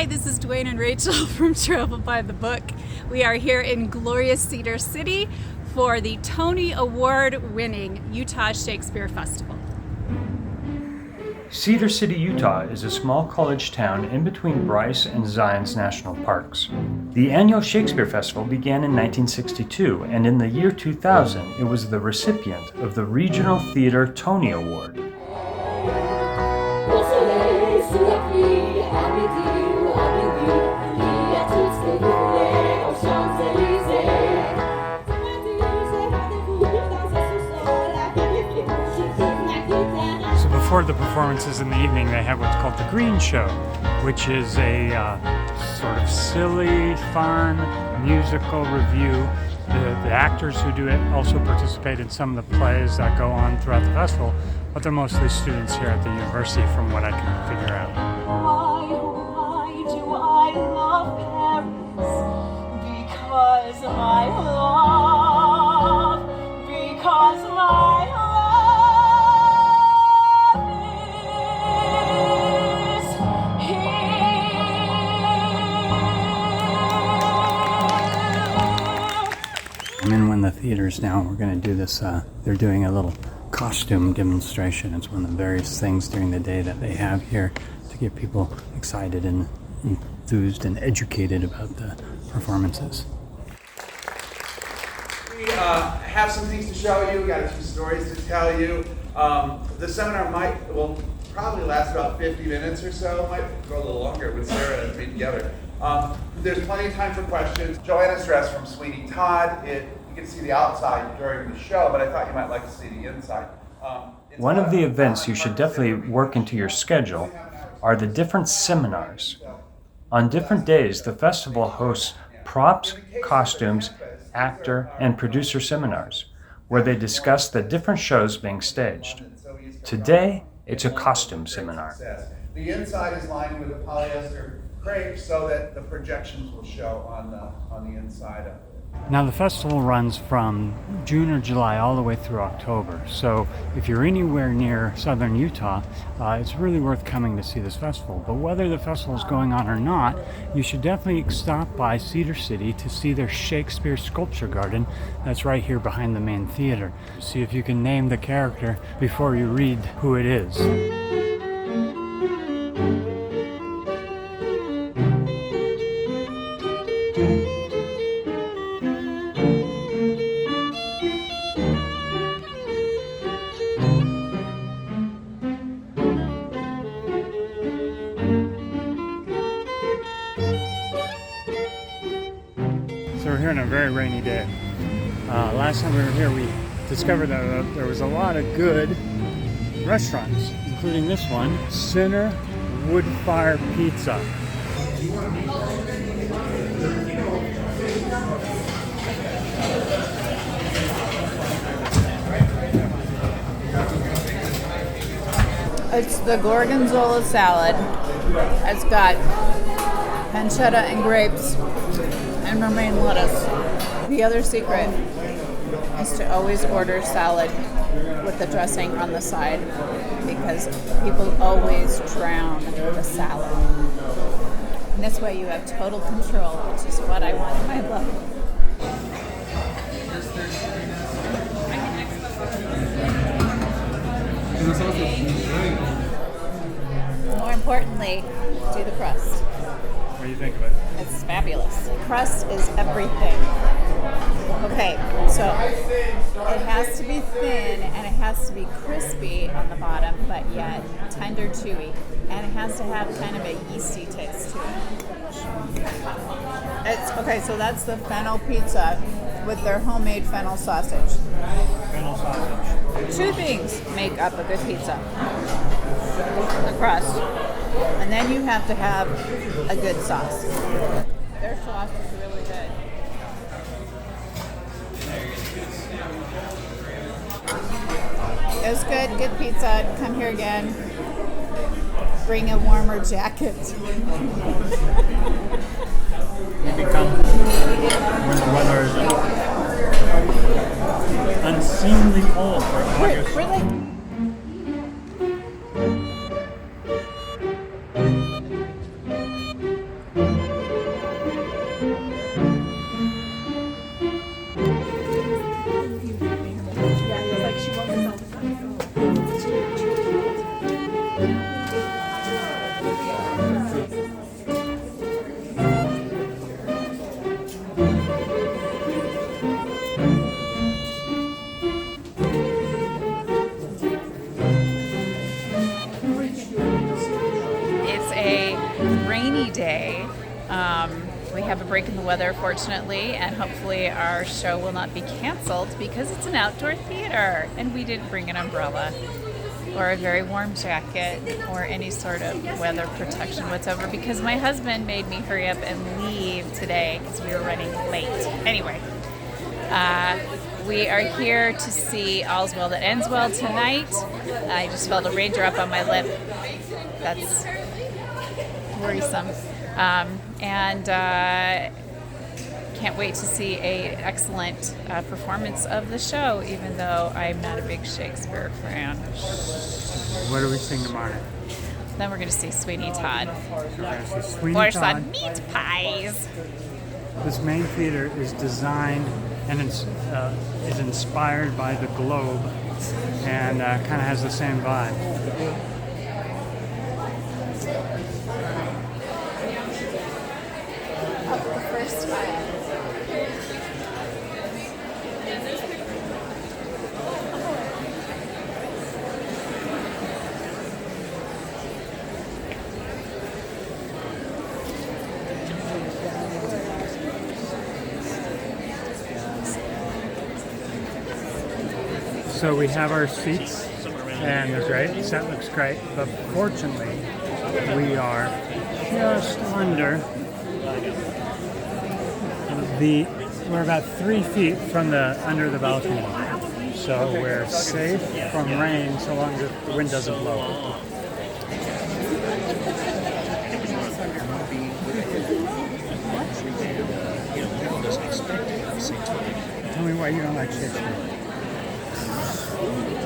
Hi, this is Duane and Rachel from Travel by the Book. We are here in glorious Cedar City for the Tony Award-winning Utah Shakespeare Festival. Cedar City, Utah is a small college town in between Bryce and Zions National Parks. The annual Shakespeare Festival began in 1962, and in the year 2000, it was the recipient of the Regional Theater Tony Award. Before the performances in the evening, they have what's called the Green Show, which is a sort of silly, fun musical review. The actors who do it also participate in some of the plays that go on throughout the festival, but they're mostly students here at the university from what I can figure out. Why do I love Paris? Because my love, because my love. I'm in one of the theaters now. We're going to do this. They're doing a little costume demonstration. It's one of the various things during the day that they have here to get people excited and enthused and educated about the performances. We have some things to show you. We got a few stories to tell you. The seminar will probably last about 50 minutes or so. Might go a little longer with Sarah and me together. There's plenty of time for questions. Joanna's dressed from Sweeney Todd. You can see the outside during the show, but I thought you might like to see the inside. One of the events you should definitely work into your schedule are the different seminars. On different days, the festival hosts props, costumes, actor, and producer seminars, where they discuss the different shows being staged. Today, it's a costume seminar. The inside is lined with a polyester crepe so that the projections will show on the inside of it. Now the festival runs from June or July all the way through October. So if you're anywhere near southern Utah, it's really worth coming to see this festival. But whether the festival is going on or not, you should definitely stop by Cedar City to see their Shakespeare sculpture garden that's right here behind the main theater. See if you can name the character before you read who it is. So we're here on a very rainy day. Last time we were here, we discovered that there was a lot of good restaurants, including this one, Centro Woodfire Pizza. It's the gorgonzola salad. It's got pancetta and grapes and romaine lettuce. The other secret is to always order salad with the dressing on the side because people always drown the salad. And this way you have total control, which is what I want in my book. More importantly, do the crust. What do you think of it? It's fabulous. Crust is everything. Okay, so it has to be thin and it has to be crispy on the bottom, but yet tender, chewy. And it has to have kind of a yeasty taste to it. Okay, so that's the fennel pizza with their homemade fennel sausage. Fennel sausage. Two things make up a good pizza. The crust, and then you have to have a good sauce. Their sauce is really good. It was good, good pizza. Come here again. Bring a warmer jacket. Maybe come when the weather is unseemly cold for August. Really? day. We have a break in the weather, fortunately, and hopefully our show will not be canceled because it's an outdoor theater and we didn't bring an umbrella or a very warm jacket or any sort of weather protection whatsoever because my husband made me hurry up and leave today because we were running late. Anyway, we are here to see All's Well That Ends Well tonight. I just felt a raindrop on my lip. That's worrisome. And can't wait to see an excellent performance of the show, even though I'm not a big Shakespeare fan. What do we sing tomorrow? Then we're going to see Sweeney Todd. Sweeney Or Todd. some meat pies. This main theater is designed and is inspired by the Globe and kind of has the same vibe. First time. So we have our seats, and they're great. The set looks great, but fortunately, we are just under we're about 3 feet from under the balcony. So we're safe from rain so long as the wind doesn't blow. Tell me why you don't like Shakespeare.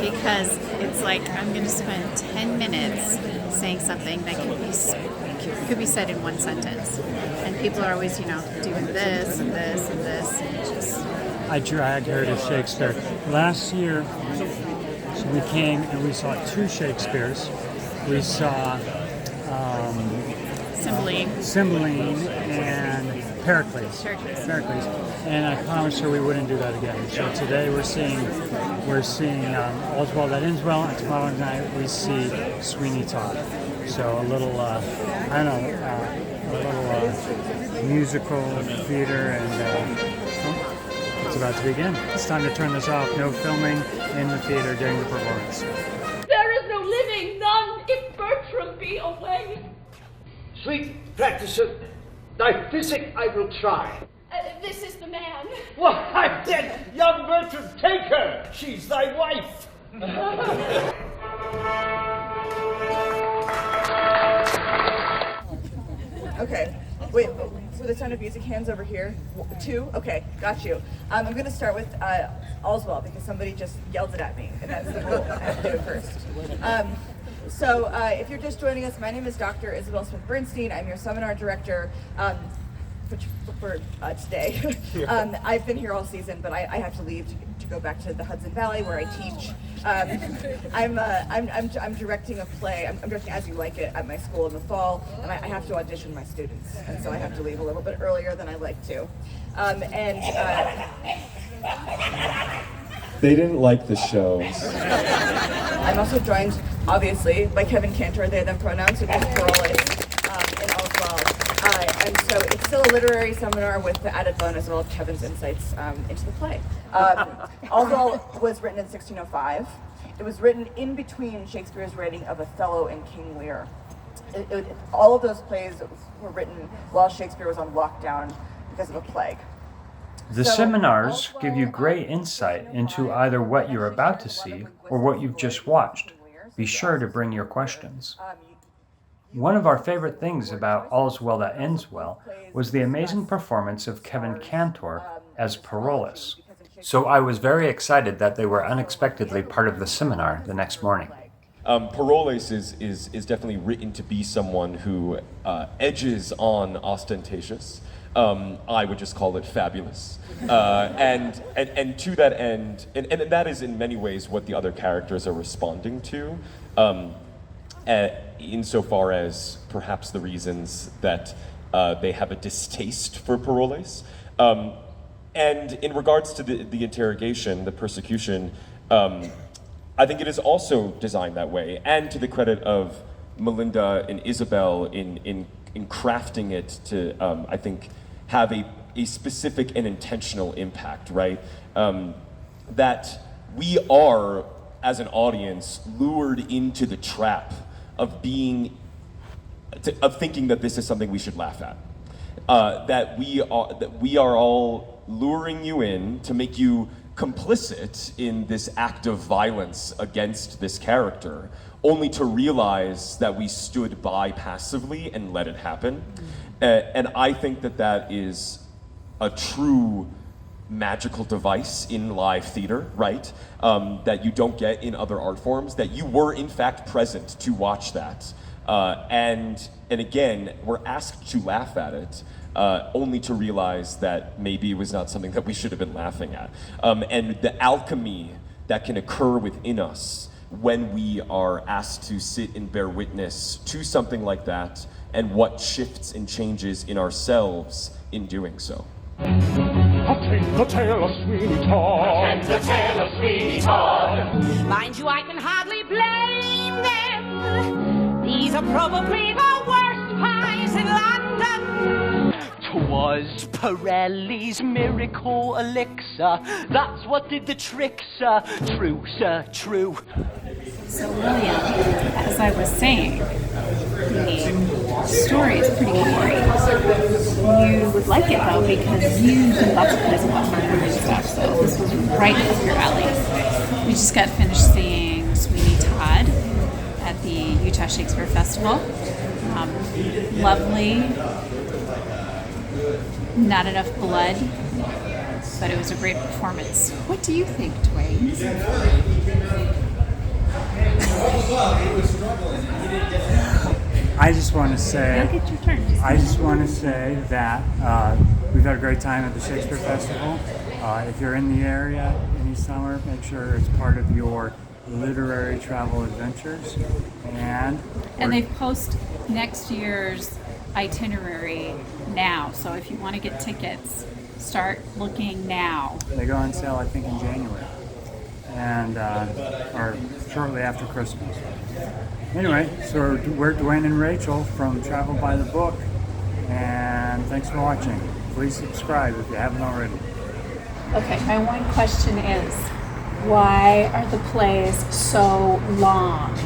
Because it's like I'm going to spend 10 minutes saying something that could be said in one sentence, and people are always, doing this and this and this, and it's just. I dragged her to Shakespeare. Last year, we came and we saw 2 Shakespeares. We saw Cymbeline and Pericles. And I promised her we wouldn't do that again. So today we're seeing All's Well That Ends Well, and tomorrow night we see Sweeney Todd. So a little, musical theater, and it's about to begin. It's time to turn this off. No filming in the theater during the performance. There is no living, none, if Bertram be away. Sweet practicer, thy physic I will try. This is the man. Why, then, young Bertram, take her. She's thy wife. Okay. Wait, for the Sound of Music, hands over here. 2? Okay, got you. I'm going to start with All's Well, because somebody just yelled it at me, and that's the rule. I have to do it first. So if you're just joining us, my name is Dr. Isabel Smith-Bernstein. I'm your seminar director for today. I've been here all season, but I have to leave to go back to the Hudson Valley where I teach. I'm directing a play. I'm directing As You Like It at my school in the fall, and I have to audition my students, and so I have to leave a little bit earlier than I like to. They didn't like the show. I'm also joined, obviously, by Kevin Cantor, they, them pronouns, who is Paroles in All's Well. And so it's still a literary seminar with the added bonus of all of Kevin's insights into the play. All's Well was written in 1605. It was written in between Shakespeare's writing of Othello and King Lear. All of those plays were written while Shakespeare was on lockdown because of a plague. The seminars give you great insight into either what you're about to see or what you've just watched. Be sure to bring your questions. One of our favorite things about All's Well That Ends Well was the amazing performance of Kevin Cantor as Paroles. So I was very excited that they were unexpectedly part of the seminar the next morning. Paroles is definitely written to be someone who edges on ostentatious. I would just call it fabulous. And to that end, and that is in many ways what the other characters are responding to, insofar as perhaps the reasons that they have a distaste for Paroles. And in regards to the interrogation, the persecution, I think it is also designed that way, and to the credit of Melinda and Isabel in in crafting it to, I think, have a specific and intentional impact, right? That we are, as an audience, lured into the trap of thinking that this is something we should laugh at. That we are all luring you in to make you complicit in this act of violence against this character, only to realize that we stood by passively and let it happen. And I think that that is a true magical device in live theater, right? That you don't get in other art forms, that you were in fact present to watch that. And again, we're asked to laugh at it, only to realize that maybe it was not something that we should have been laughing at. And the alchemy that can occur within us when we are asked to sit and bear witness to something like that, and what shifts and changes in ourselves in doing so. Attend the tale of Sweeney Todd. Attend the tale of Sweeney Todd. Mind you, I can hardly blame them. These are probably the worst pies in London. 'Twas Pirelli's miracle elixir. That's what did the trick, sir. True, sir, true. So William, as I was saying, the story is pretty gory. You would like it though because you do lots of plays about murder and stuff, so this was right up your alley. We just got finished seeing Sweeney Todd at the Utah Shakespeare Festival. Lovely, not enough blood, but it was a great performance. What do you think, Duane? I just want to say, You'll get your turn. I just want to say that we've had a great time at the Shakespeare Festival. If you're in the area any summer, make sure it's part of your literary travel adventures. And they post next year's itinerary now, so if you want to get tickets, start looking now. They go on sale, I think, in January, and or shortly after Christmas. Anyway, so we're Duane and Rachel from Travel by the Book, and thanks for watching. Please subscribe if you haven't already. Okay, my one question is, why are the plays so long?